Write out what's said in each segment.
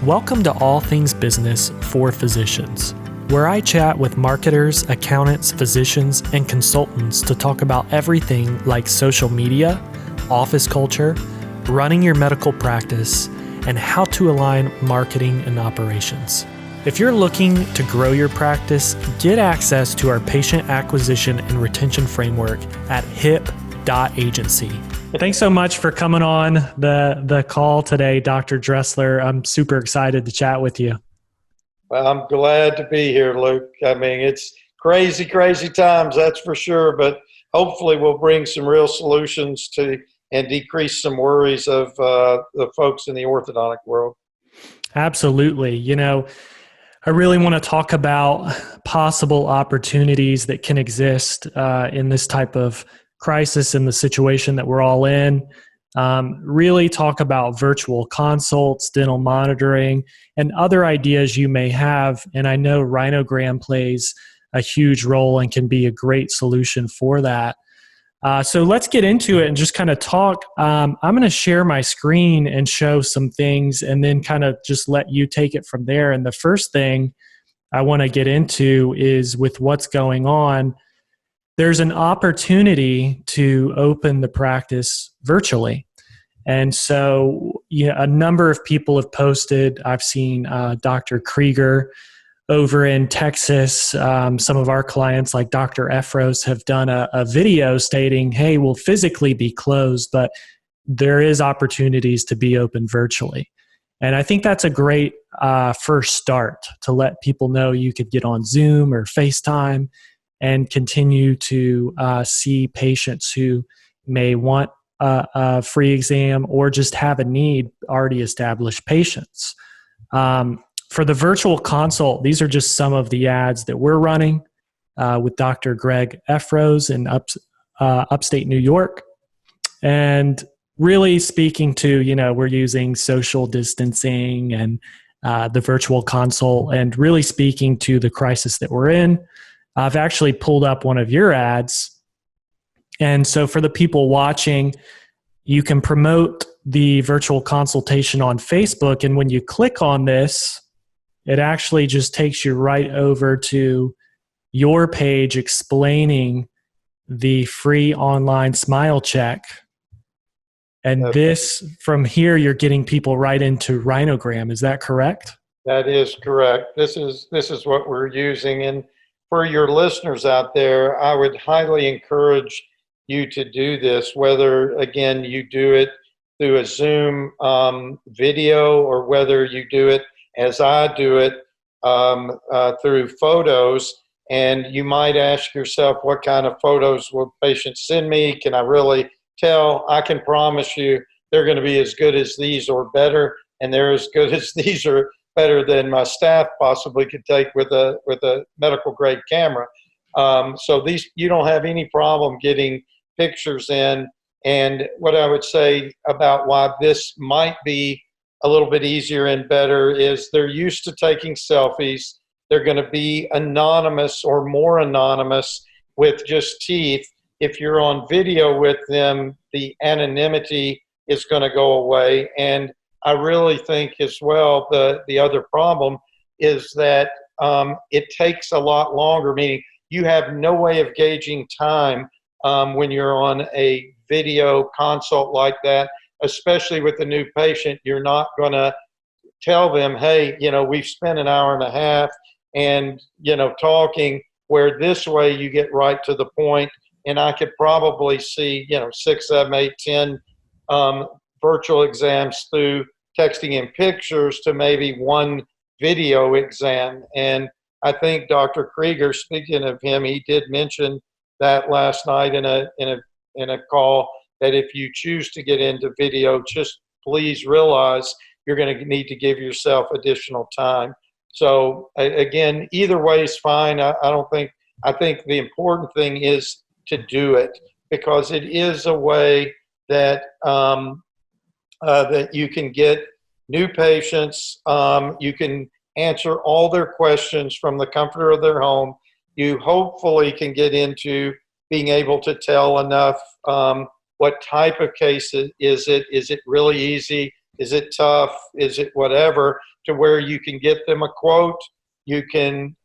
Welcome to All Things Business for Physicians, where I chat with marketers, accountants, physicians, and consultants to talk about everything like social media, office culture, running your medical practice, and how to align marketing and operations. If you're looking to grow your practice, get access to our patient acquisition and retention framework at hip.agency. Thanks so much for coming on the call today, Dr. Dressler. I'm super excited to chat with you. Well, I'm glad to be here, Luke. I mean, it's crazy times, that's for sure, but hopefully we'll bring some real solutions to and decrease some worries of the folks in the orthodontic world. Absolutely. You know, I really want to talk about possible opportunities that can exist in this type of crisis, in the situation that we're all in. Really talk about virtual consults, dental monitoring, and other ideas you may have. And I know Rhinogram plays a huge role and can be a great solution for that. So let's get into it and just kind of talk. I'm going to share my screen and show some things and then kind of just let you take it from there. And the first thing I want to get into is with what's going on. There's an opportunity to open the practice virtually. And so a number of people have posted. I've seen Dr. Krieger over in Texas. Some of our clients like Dr. Efros have done a video stating, hey, we'll physically be closed, but there is opportunities to be open virtually. And I think that's a great first start to let people know you could get on Zoom or FaceTime and continue to see patients who may want a free exam or just have a need, already established patients. For the virtual consult, these are just some of the ads that we're running with Dr. Greg Efros in upstate New York. And really speaking to, we're using social distancing and the virtual consult and really speaking to the crisis that we're in. I've actually pulled up one of your ads. And so for the people watching, you can promote the virtual consultation on Facebook. And when you click on this, it actually just takes you right over to your page explaining the free online smile check. And this, from here, you're getting people right into Rhinogram. Is that correct? That is correct. This is what we're using. And for your listeners out there, I would highly encourage you to do this, whether, again, you do it through a Zoom video or whether you do it as I do it through photos. And you might ask yourself, what kind of photos will patients send me? Can I really tell? I can promise you they're going to be as good as these or better, and they're as good as these or better than my staff possibly could take with a medical grade camera. So these, you don't have any problem getting pictures in. And what I would say about why this might be a little bit easier and better is they're used to taking selfies. They're going to be anonymous or more anonymous with just teeth. If you're on video with them, the anonymity is going to go away. And I really think as well, the other problem is that it takes a lot longer, meaning you have no way of gauging time when you're on a video consult like that, especially with a new patient. You're not going to tell them, hey, we've spent an hour and a half and, talking, where this way you get right to the point. And I could probably see, 6, 7, 8, 10 virtual exams through texting and pictures to maybe one video exam. And I think Dr. Krieger, speaking of him, he did mention that last night in a call, that if you choose to get into video, just please realize you're going to need to give yourself additional time. So again, either way is fine. I think the important thing is to do it, because it is a way that that you can get new patients. You can answer all their questions from the comfort of their home. You hopefully can get into being able to tell enough what type of case is it? Is it really easy? Is it tough? Is it whatever? To where you can get them a quote, you can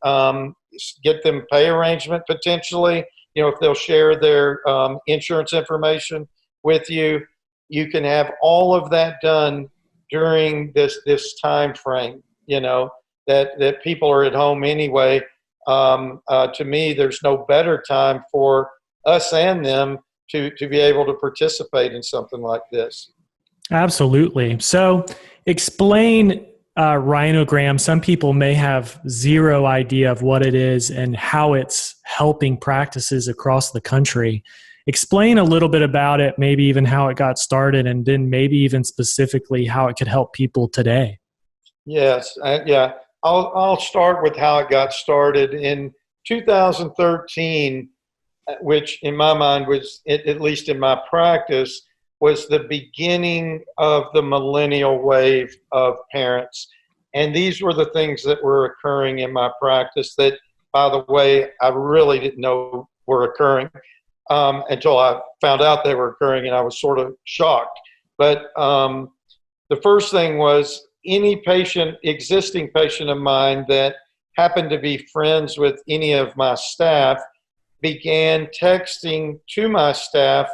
get them pay arrangement potentially. You know, if they'll share their insurance information with you, you can have all of that done during this time frame. You know, that people are at home anyway. To me, there's no better time for us and them to be able to participate in something like this. Absolutely. So explain Rhinogram. Some people may have zero idea of what it is and how it's helping practices across the country. Explain a little bit about it, maybe even how it got started, and then maybe even specifically how it could help people today. Yes, yeah. I'll start with how it got started in 2013, which in my mind was, at least in my practice, was the beginning of the millennial wave of parents. And these were the things that were occurring in my practice that, by the way, I really didn't know were occurring until I found out they were occurring, and I was sort of shocked. But the first thing was, any patient, existing patient of mine that happened to be friends with any of my staff began texting to my staff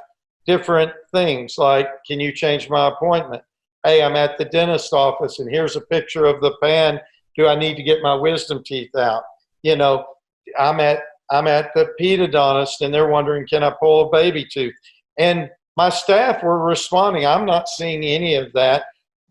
different things like, can you change my appointment? Hey, I'm at the dentist office and here's a picture of the pan. Do I need to get my wisdom teeth out? You know, I'm at the pedodontist and they're wondering, can I pull a baby tooth? And my staff were responding, I'm not seeing any of that.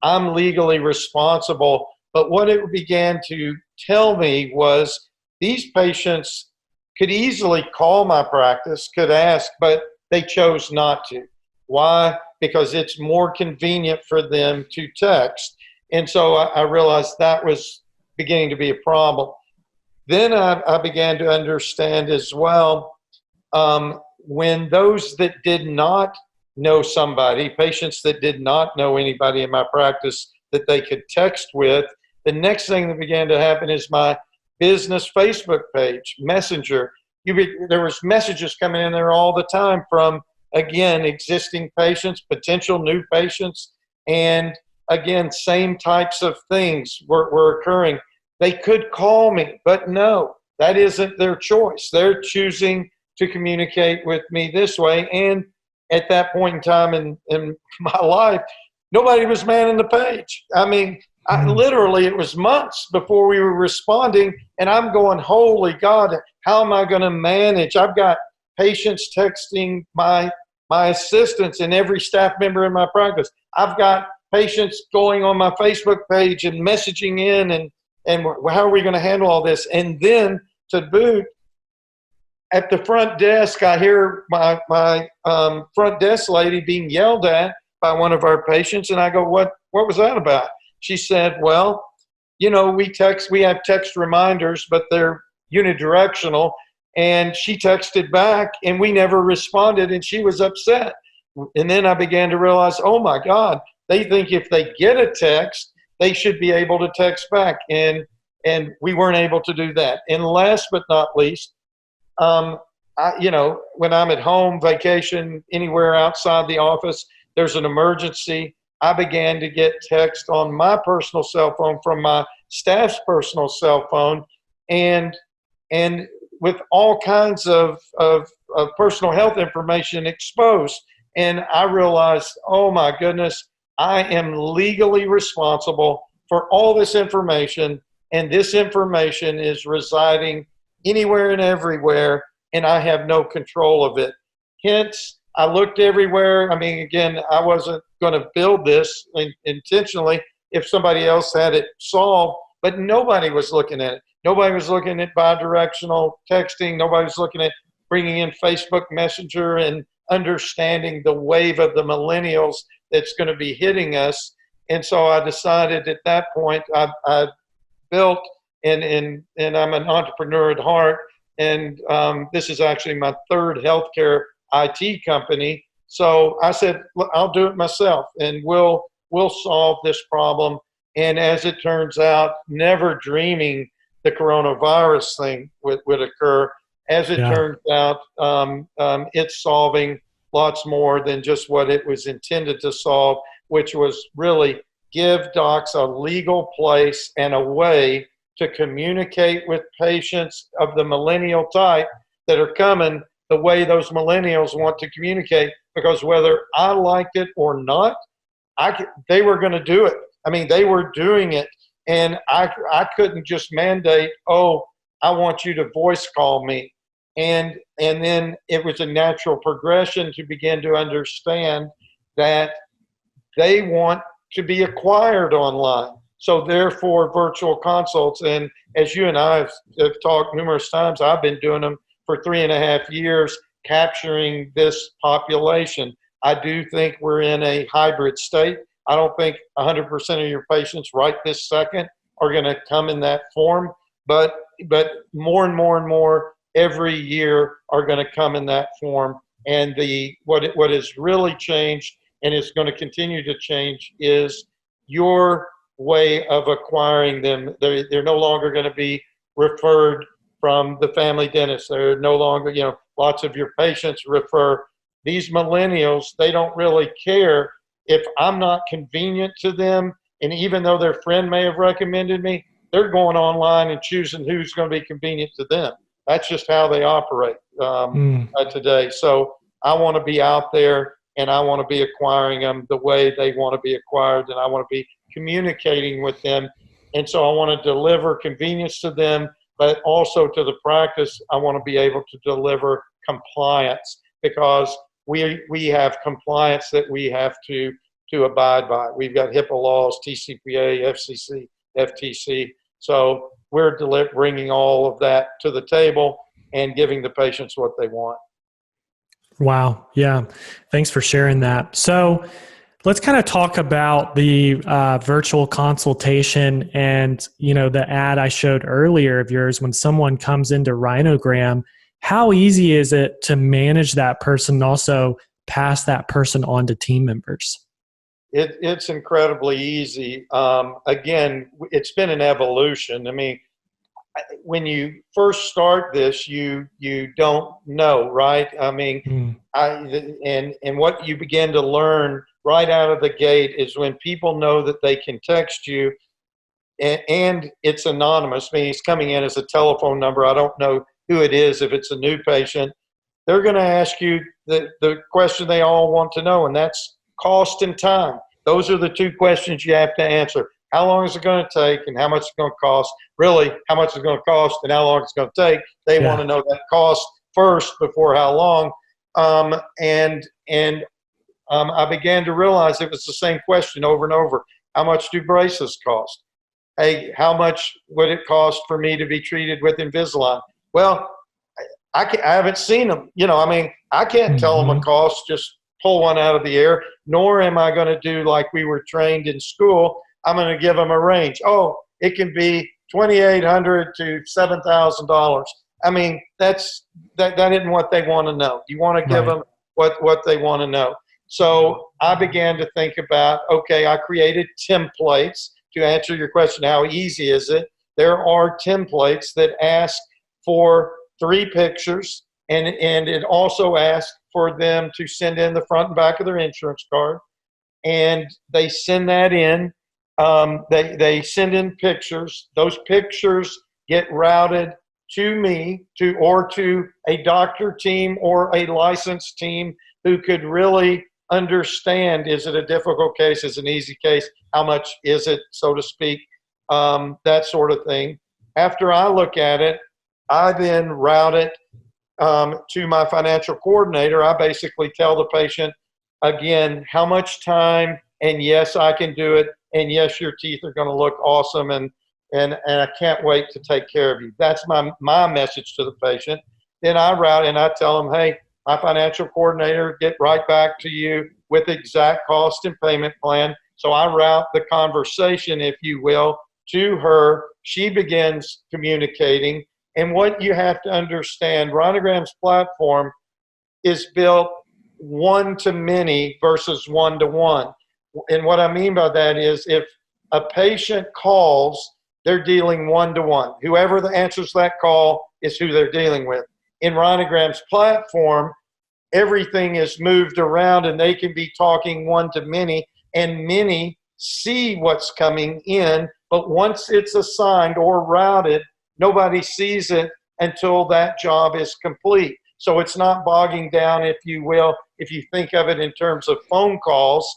I'm legally responsible. But what it began to tell me was these patients could easily call my practice, could ask, but they chose not to. Why? Because it's more convenient for them to text. And so I realized that was beginning to be a problem. Then I began to understand as well, when those that did not know somebody, patients that did not know anybody in my practice that they could text with, the next thing that began to happen is my business Facebook page, Messenger. There was messages coming in there all the time from, again, existing patients, potential new patients, and again, same types of things were occurring. They could call me, but no, that isn't their choice. They're choosing to communicate with me this way. And at that point in time in my life, nobody was manning the page. I mean, literally, it was months before we were responding, and I'm going, holy God, how am I going to manage? I've got patients texting my assistants and every staff member in my practice. I've got patients going on my Facebook page and messaging in, and how are we going to handle all this? And then to boot, at the front desk, I hear my front desk lady being yelled at by one of our patients, and I go, what was that about? She said, well, you know, we have text reminders, but they're unidirectional. And she texted back and we never responded, and she was upset. And then I began to realize, oh my God, they think if they get a text, they should be able to text back. And we weren't able to do that. And last but not least, you know, when I'm at home, vacation, anywhere outside the office, there's an emergency, I began to get text on my personal cell phone from my staff's personal cell phone, and with all kinds of personal health information exposed. And I realized, oh my goodness, I am legally responsible for all this information, and this information is residing anywhere and everywhere, and I have no control of it. Hence, I looked everywhere. I mean, again, I wasn't going to build this intentionally if somebody else had it solved, but nobody was looking at it. Nobody was looking at bidirectional texting. Nobody was looking at bringing in Facebook Messenger and understanding the wave of the millennials that's going to be hitting us. And so I decided at that point, I built, and I'm an entrepreneur at heart, and this is actually my third healthcare IT company. So I said, I'll do it myself, and we'll solve this problem. And as it turns out, never dreaming the coronavirus thing would occur. As it turns out, it's solving lots more than just what it was intended to solve, which was really give docs a legal place and a way to communicate with patients of the millennial type that are coming the way those millennials want to communicate, because whether I liked it or not, they were going to do it. I mean, they were doing it, and I couldn't just mandate, oh, I want you to voice call me. And then it was a natural progression to begin to understand that they want to be acquired online. So therefore, virtual consults, and as you and I have talked numerous times, I've been doing them for 3.5 years, capturing this population. I do think we're in a hybrid state. I don't think 100% of your patients right this second are going to come in that form, but more and more and more every year are going to come in that form. And what has really changed and is going to continue to change is your way of acquiring them. They're no longer going to be referred from the family dentist. They're no longer, lots of your patients refer. These millennials, they don't really care if I'm not convenient to them. And even though their friend may have recommended me, they're going online and choosing who's going to be convenient to them. That's just how they operate today. So I want to be out there, and I want to be acquiring them the way they want to be acquired, and I want to be communicating with them. And so I want to deliver convenience to them, but also to the practice, I want to be able to deliver compliance, because we have compliance that we have to abide by. We've got HIPAA laws, TCPA, FCC, FTC. So we're bringing all of that to the table and giving the patients what they want. Wow. Yeah. Thanks for sharing that. So let's kind of talk about the virtual consultation and, the ad I showed earlier of yours. When someone comes into Rhinogram, how easy is it to manage that person and also pass that person on to team members? It's incredibly easy. Again, it's been an evolution. I mean, when you first start this, you don't know, right? I mean, and what you begin to learn right out of the gate is when people know that they can text you, and it's anonymous. I mean, it's coming in as a telephone number. I don't know who it is. If it's a new patient, they're going to ask you the question they all want to know, and that's cost and time. Those are the two questions you have to answer. How long is it going to take, and how much it's going to cost? Really, how much it's going to cost and how long it's going to take. They want to know that cost first before how long. I began to realize it was the same question over and over. How much do braces cost? Hey, how much would it cost for me to be treated with Invisalign? Well, I haven't seen them. I can't tell them a cost, just pull one out of the air, nor am I going to do like we were trained in school. I'm going to give them a range. Oh, it can be $2,800 to $7,000. I mean, that isn't what they want to know. You want to give them what they want to know. So I began to think about, okay, I created templates to answer your question. How easy is it? There are templates that ask for 3 pictures, and it also asks for them to send in the front and back of their insurance card, and they send that in. They send in pictures. Those pictures get routed to me or to a doctor team or a licensed team who could really understand, is it a difficult case, is it an easy case, how much is it, so to speak, that sort of thing. After I look at it, I then route it to my financial coordinator. I basically tell the patient, again, how much time, and yes, I can do it, and yes, your teeth are going to look awesome, and I can't wait to take care of you. That's my message to the patient. Then I route and I tell them, hey, my financial coordinator get right back to you with exact cost and payment plan. So I route the conversation, if you will, to her. She begins communicating. And what you have to understand, Rhinogram's platform is built one-to-many versus one-to-one. And what I mean by that is if a patient calls, they're dealing one-to-one. Whoever answers that call is who they're dealing with. In Rhinogram's platform, everything is moved around, and they can be talking one-to-many, and many see what's coming in, but once it's assigned or routed, nobody sees it until that job is complete. So it's not bogging down, if you will, if you think of it in terms of phone calls,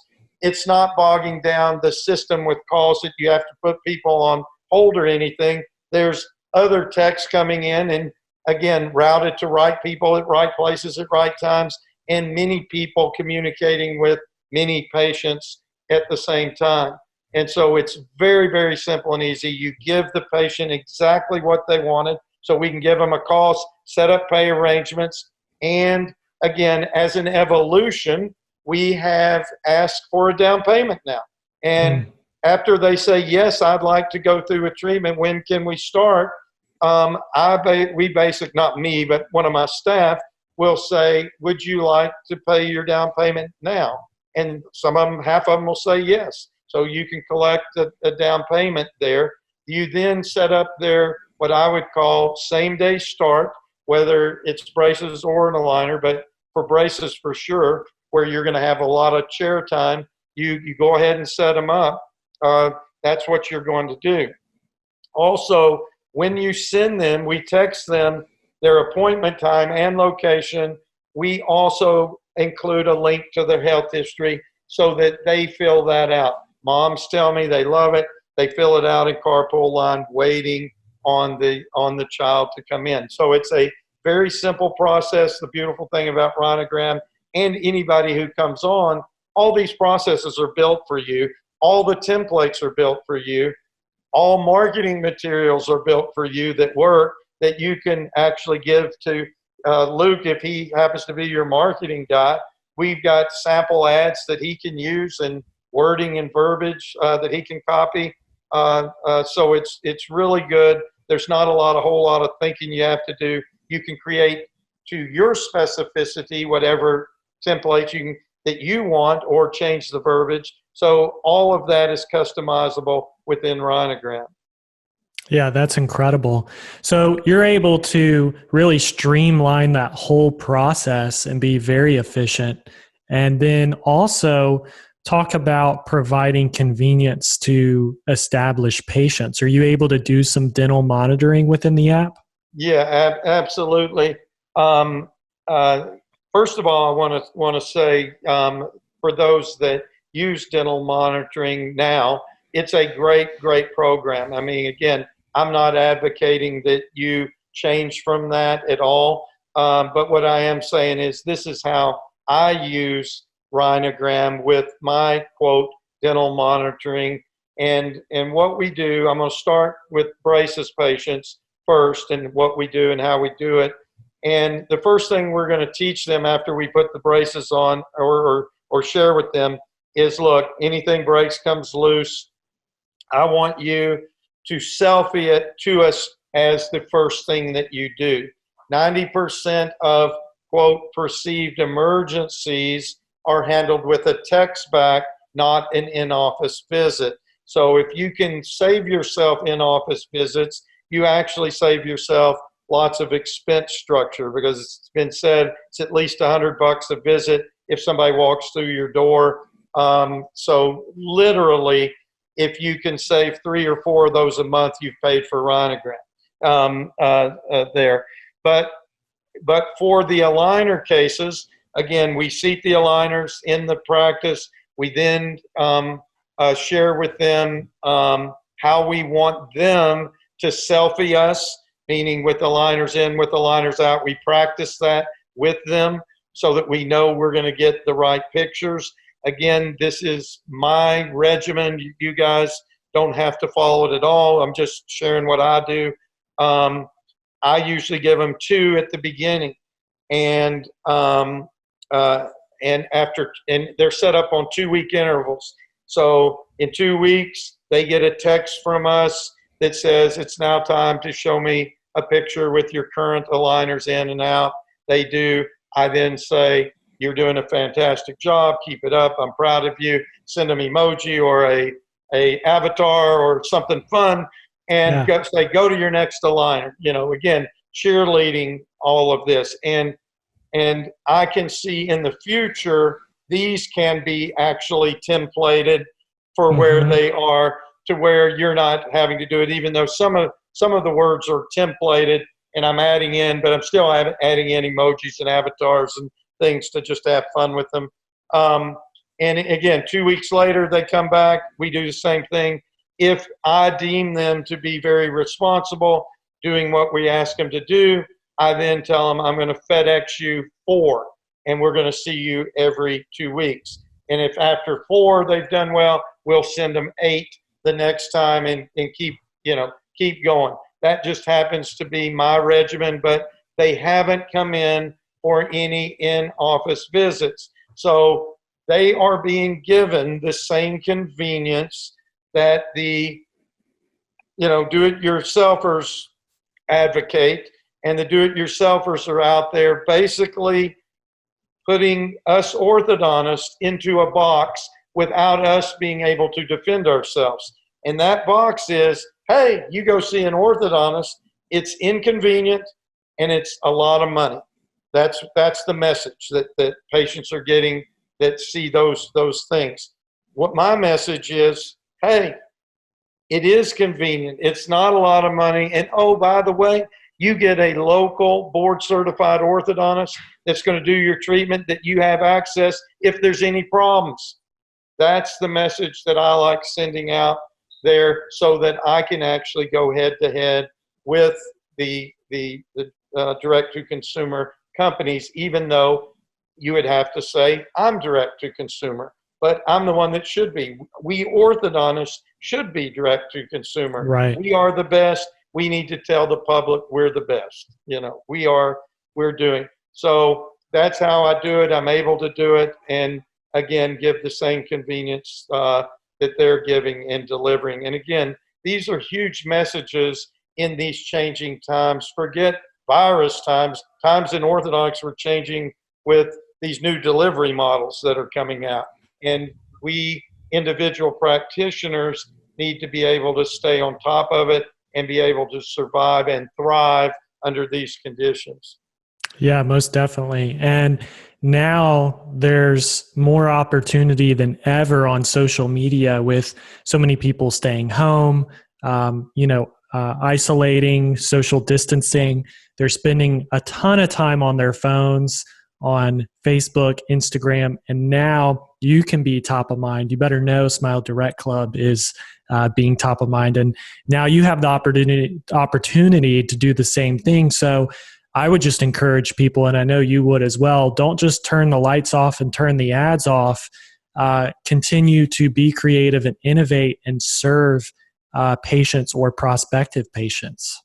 it's not bogging down the system with calls that you have to put people on hold or anything. There's other texts coming in and, again, routed to right people at right places at right times, and many people communicating with many patients at the same time. And so it's very, very simple and easy. You give the patient exactly what they wanted, so we can give them a call, set up pay arrangements, and again, as an evolution, we have asked for a down payment now. And after they say, yes, I'd like to go through a treatment, when can we start? Not me, but one of my staff will say, would you like to pay your down payment now? And some of them, half of them will say yes. So you can collect a down payment there. You then set up their, what I would call same day start, whether it's braces or an aligner, but for braces for sure, where you're going to have a lot of chair time, you go ahead and set them up. That's what you're going to do. Also, when you send them, we text them their appointment time and location. We also include a link to their health history so that they fill that out. Moms tell me they love it. They fill it out in carpool line, waiting on the child to come in. So it's a very simple process. The beautiful thing about Rhinogram and anybody who comes on, all these processes are built for you. All the templates are built for you. All marketing materials are built for you that work, that you can actually give to Luke if he happens to be your marketing guy. We've got sample ads that he can use and wording and verbiage that he can copy. So it's really good. There's not a whole lot of thinking you have to do. You can create to your specificity whatever template that you want, or change the verbiage. So all of that is customizable within Rhinogram. Yeah, that's incredible. So you're able to really streamline that whole process and be very efficient. And then also talk about providing convenience to established patients. Are you able to do some dental monitoring within the app? Yeah, absolutely. First of all, I want to say for those that use dental monitoring now, it's a great program. I mean, again, I'm not advocating that you change from that at all. But what I am saying is this is how I use Rhinogram with my, quote, dental monitoring. And what we do, I'm going to start with braces patients first and what we do and how we do it. And the first thing we're going to teach them after we put the braces on or share with them is, look, anything breaks, comes loose, I want you to selfie it to us as the first thing that you do. 90% of, quote, perceived emergencies are handled with a text back, not an in-office visit. So if you can save yourself in-office visits, you actually save yourself lots of expense structure, because it's been said it's at least $100 a visit if somebody walks through your door. So literally, if you can save 3 or 4 of those a month, you've paid for Rhinogram there. But for the aligner cases, again, we seat the aligners in the practice. We then share with them how we want them to selfie us, meaning with aligners in, with aligners out. We practice that with them so that we know we're going to get the right pictures. Again, this is my regimen. You guys don't have to follow it at all. I'm just sharing what I do. I usually give them 2 at the beginning, and they're set up on 2-week intervals. So in 2 weeks, they get a text from us that says it's now time to show me a picture with your current aligners in and out. They do. I then say, you're doing a fantastic job. Keep it up. I'm proud of you. Send them emoji or a avatar or something fun, and go to your next aligner. You know, again, cheerleading all of this. And I can see in the future, these can be actually templated for where Mm-hmm. they are, to where you're not having to do it, even though some of the words are templated and I'm adding in, but I'm still adding in emojis and avatars and things to just have fun with them. And again, 2 weeks later, they come back. We do the same thing. If I deem them to be very responsible, doing what we ask them to do, I then tell them, I'm going to FedEx you 4, and we're going to see you every 2 weeks. And if after 4 they've done well, we'll send them 8 the next time and keep going. That just happens to be my regimen, but they haven't come in for any in-office visits. So they are being given the same convenience that the do-it-yourselfers advocate, and the do-it-yourselfers are out there basically putting us orthodontists into a box without us being able to defend ourselves. And that box is, hey, you go see an orthodontist. It's inconvenient and it's a lot of money. That's the message that patients are getting that see those things. What my message is, hey, it is convenient. It's not a lot of money. And oh, by the way, you get a local board certified orthodontist that's going to do your treatment, that you have access if there's any problems. That's the message that I like sending out there, so that I can actually go head to head with the direct to consumer companies, even though you would have to say I'm direct to consumer, but I'm the one that should be. We orthodontists should be direct to consumer. Right. We are the best. We need to tell the public we're the best. We're doing. So that's how I do it. I'm able to do it, and again, give the same convenience that they're giving and delivering. And again, these are huge messages in these changing times. Forget virus times. Times in orthodontics were changing with these new delivery models that are coming out. And we individual practitioners need to be able to stay on top of it and be able to survive and thrive under these conditions. Yeah, most definitely. And now there's more opportunity than ever on social media, with so many people staying home, isolating, social distancing. They're spending a ton of time on their phones, on Facebook, Instagram, and now you can be top of mind. You better know Smile Direct Club is being top of mind. And now you have the opportunity to do the same thing. So I would just encourage people, and I know you would as well, don't just turn the lights off and turn the ads off. Continue to be creative and innovate and serve patients or prospective patients.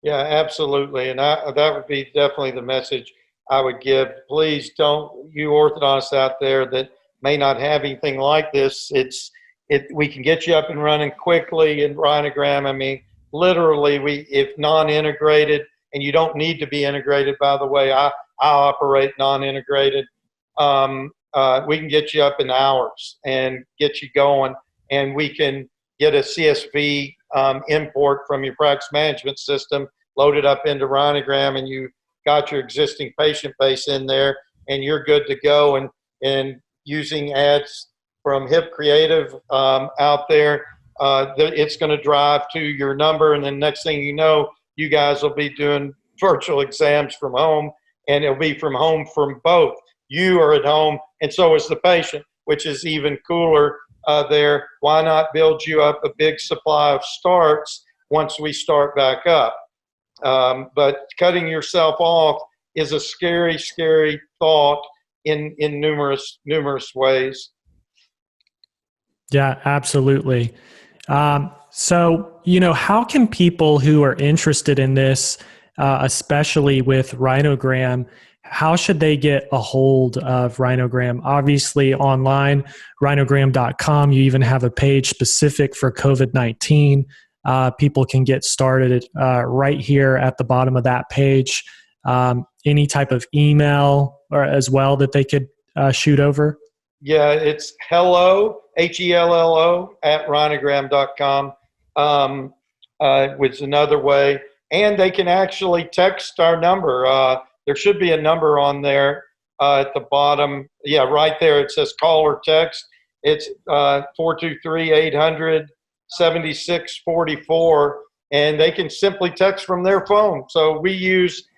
Yeah, absolutely. And that would be definitely the message I would give. Please don't, you orthodontists out there that may not have anything like this, we can get you up and running quickly in Rhinogram. I mean, literally, if non-integrated, and you don't need to be integrated, by the way, I operate non-integrated. We can get you up in hours and get you going, and we can get a CSV import from your practice management system, load it up into Rhinogram, and you got your existing patient base in there, and you're good to go. And using ads from Hip Creative out there, it's going to drive to your number, and then next thing you know, you guys will be doing virtual exams from home, and it'll be from home from both. You are at home, and so is the patient, which is even cooler there. Why not build you up a big supply of starts once we start back up? But cutting yourself off is a scary, scary thought in numerous ways. Yeah, absolutely. So, how can people who are interested in this, especially with Rhinogram, how should they get a hold of Rhinogram? Obviously, online, rhinogram.com, you even have a page specific for COVID-19. People can get started right here at the bottom of that page. Any type of email or as well that they could shoot over? Yeah, it's hello, HELLO, at rhinogram.com, which is another way. And they can actually text our number. There should be a number on there at the bottom. Yeah, right there. It says call or text. It's 423-800-7644, and they can simply text from their phone. So we use,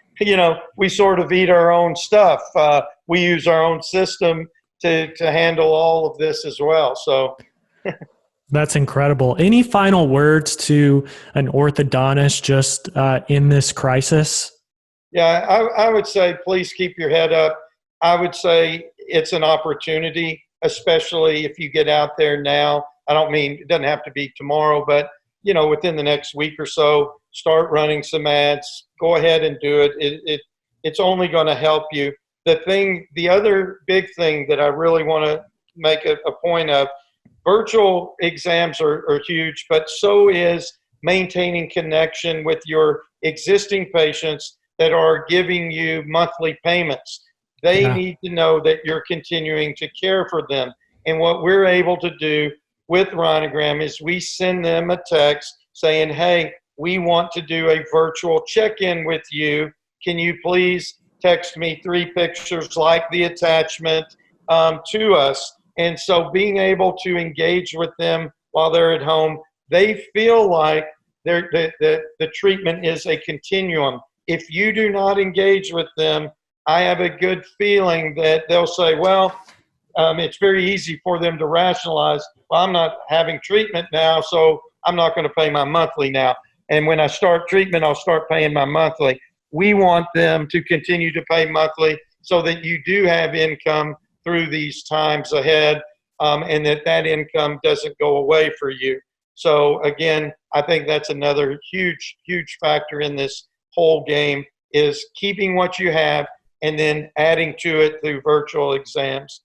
we sort of eat our own stuff. We use our own system to handle all of this as well. So that's incredible. Any final words to an orthodontist just in this crisis? Yeah, I would say please keep your head up. I would say it's an opportunity, especially if you get out there now. I don't mean it doesn't have to be tomorrow, but within the next week or so, start running some ads. Go ahead and do it. It's only going to help you. The other big thing that I really want to make a point of, virtual exams are huge, but so is maintaining connection with your existing patients that are giving you monthly payments. They need to know that you're continuing to care for them. And what we're able to do with Rhinogram is we send them a text saying, hey, we want to do a virtual check-in with you. Can you please text me 3 pictures like the attachment to us? And so being able to engage with them while they're at home, they feel like the treatment is a continuum. If you do not engage with them, I have a good feeling that they'll say, well, it's very easy for them to rationalize, well, I'm not having treatment now, so I'm not going to pay my monthly now. And when I start treatment, I'll start paying my monthly. We want them to continue to pay monthly so that you do have income through these times ahead, and that income doesn't go away for you. So again, I think that's another huge, huge factor in this whole game, is keeping what you have and then adding to it through virtual exams.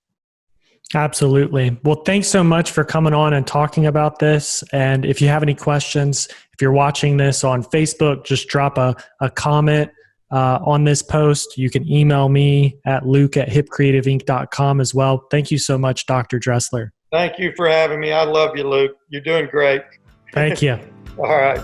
Absolutely. Well, thanks so much for coming on and talking about this. And if you have any questions, if you're watching this on Facebook, just drop a comment on this post. You can email me at luke@hipcreativeinc.com as well. Thank you so much, Dr. Dressler. Thank you for having me. I love you, Luke. You're doing great. Thank you. All right.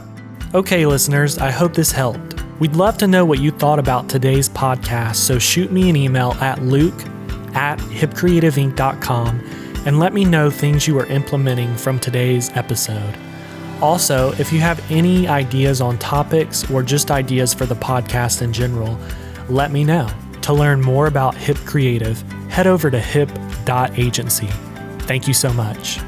Okay, listeners, I hope this helped. We'd love to know what you thought about today's podcast, so shoot me an email at luke@hipcreativeinc.com and let me know things you are implementing from today's episode. Also, if you have any ideas on topics or just ideas for the podcast in general, let me know. To learn more about Hip Creative, head over to hip.agency. Thank you so much.